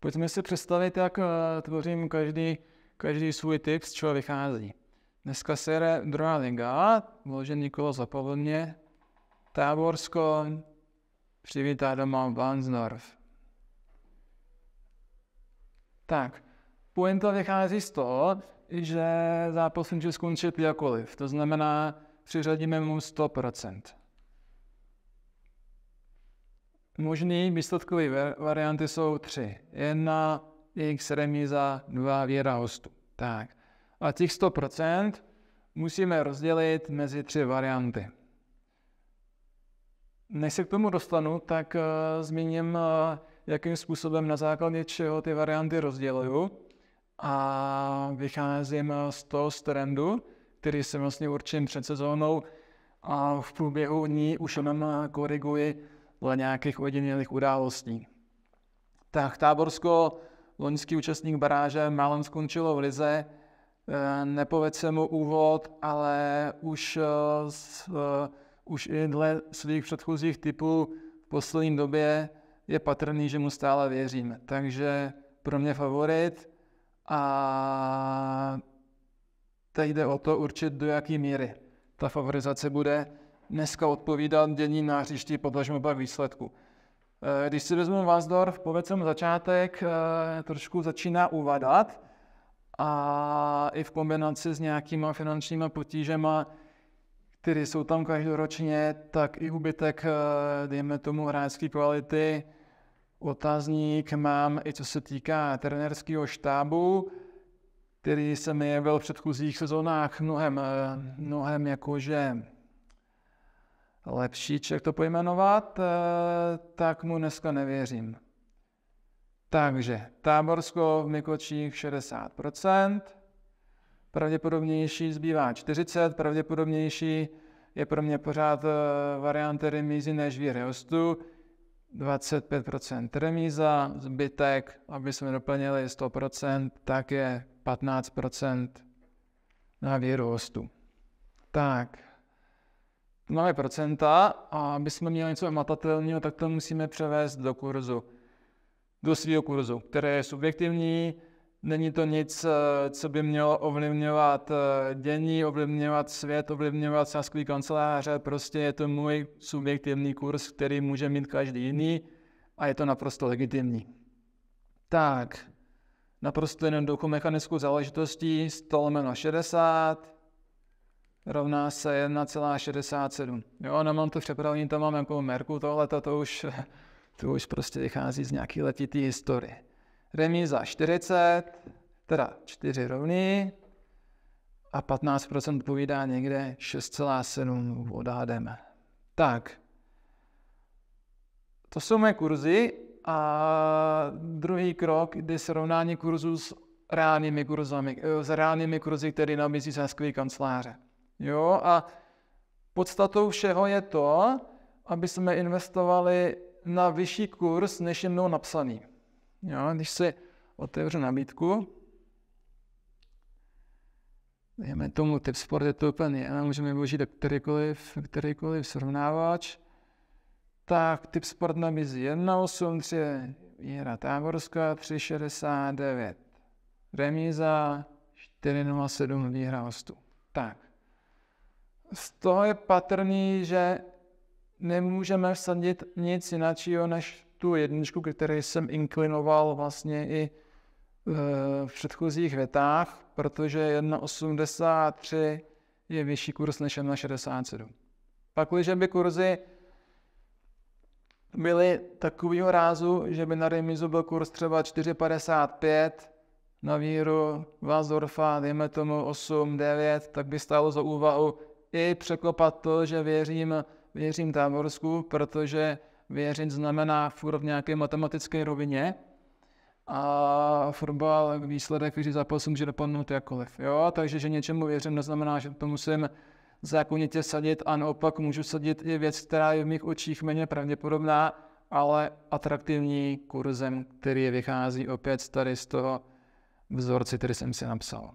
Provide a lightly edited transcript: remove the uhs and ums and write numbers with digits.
Pojďme si představit, jak tvořím každý svůj tip, z čeho vychází. Dneska se jede druhá liga, vložený kolo za Povodně, Táborsko, přivítá doma Varnsdorf. Tak, pointa vychází z toho, že zápas může skončit jakkoliv. To znamená, přiřadíme mu 100%. Možný výsledkové varianty jsou 3. 1 X remíza, 2 výhra hostů. Tak. A těch 100% musíme rozdělit mezi 3 varianty. Než se k tomu dostanu, tak zmíním, jakým způsobem na základě čeho ty varianty rozděluju. A vycházím z toho trendu, který jsem vlastně určím před sezónou a v průběhu dní už jenom koriguji dle nějakých ojedinělých událostí. Tak Táborsko, loňský účastník baráže, málem skončilo v lize, nepovedl se mu úvod, ale už i dle svých předchozích typů v poslední době je patrný, že mu stále věřím. Takže pro mě favorit a teď jde o to určit, do jaké míry ta favorizace bude dneska odpovídat dění na hřišti, potažmo pak výsledku. Když si vezmu Varnsdorf, povedl jsem začátek, trošku začíná uvadat a i v kombinaci s nějakýma finančníma potížema, které jsou tam každoročně, tak i úbytek, dejme tomu, hráčské kvality. Otazník mám i co se týká trenérského štábu, který se mi jevil v předchozích sezónách mnohem jakože lepší, jak to pojmenovat, tak mu dneska nevěřím. Takže Táborsko v Mikočích 60%, pravděpodobnější zbývá 40%, pravděpodobnější je pro mě pořád varianta remízy než výhry hostů, 25% remíza, zbytek, aby jsme doplnili 100%, tak je 15% na výhru hostů. Tak, máme procenta a aby jsme měli něco matatelného, tak to musíme převést do kurzu. Do svého kurzu, který je subjektivní, není to nic, co by mělo ovlivňovat dění, ovlivňovat svět, ovlivňovat sázkový kanceláře, prostě je to můj subjektivní kurz, který může mít každý jiný a je to naprosto legitimní. Tak, naprosto jednoduchou mechanickou záležitostí 100/60 rovná se 1,67. Jo, nemám to přepravení, tam mám jako merku, tohleto to už prostě vychází z nějaký letitý historie. Remíza 40, teda 4 rovný a 15% povídá někde 6,7 odhadem. Tak, to jsou mé kurzy a druhý krok jde srovnání kurzů s reálnými kurzy, které nabízí sázkové kanceláře. Jo, a podstatou všeho je to, aby jsme investovali na vyšší kurz, než je mnou napsaný. Jo, když si otevřu nabídku, dejme tomu Tipsport, je to úplně, můžeme využít kterýkoliv srovnávač, tak Tipsport nabízí 1,83, výhra Táborska 3,69, remíza 4,07, výhra hostů. Tak, z toho je patrný, že nemůžeme vsadit nic jiného než tu jedničku, který jsem inklinoval vlastně i v předchozích větách, protože 1,83 je vyšší kurz než 1,67. Pakliže by kurzy byly takového rázu, že by na remízu byl kurz třeba 4,55, na výhru Varnsdorfa, dejme tomu 8,9, tak by stálo za úvahu i překlopat to, že věřím Táborsku, protože věřit znamená furt v nějaké matematické rovině a fotbal výsledek když zápasu může dopadnout jakkoliv. Jo? Takže, že něčemu věřím, neznamená, že to musím zákonitě sadit a naopak můžu sadit i věc, která je v mých očích méně pravděpodobná, ale atraktivní kurzem, který vychází opět tady z toho vzorci, který jsem si napsal.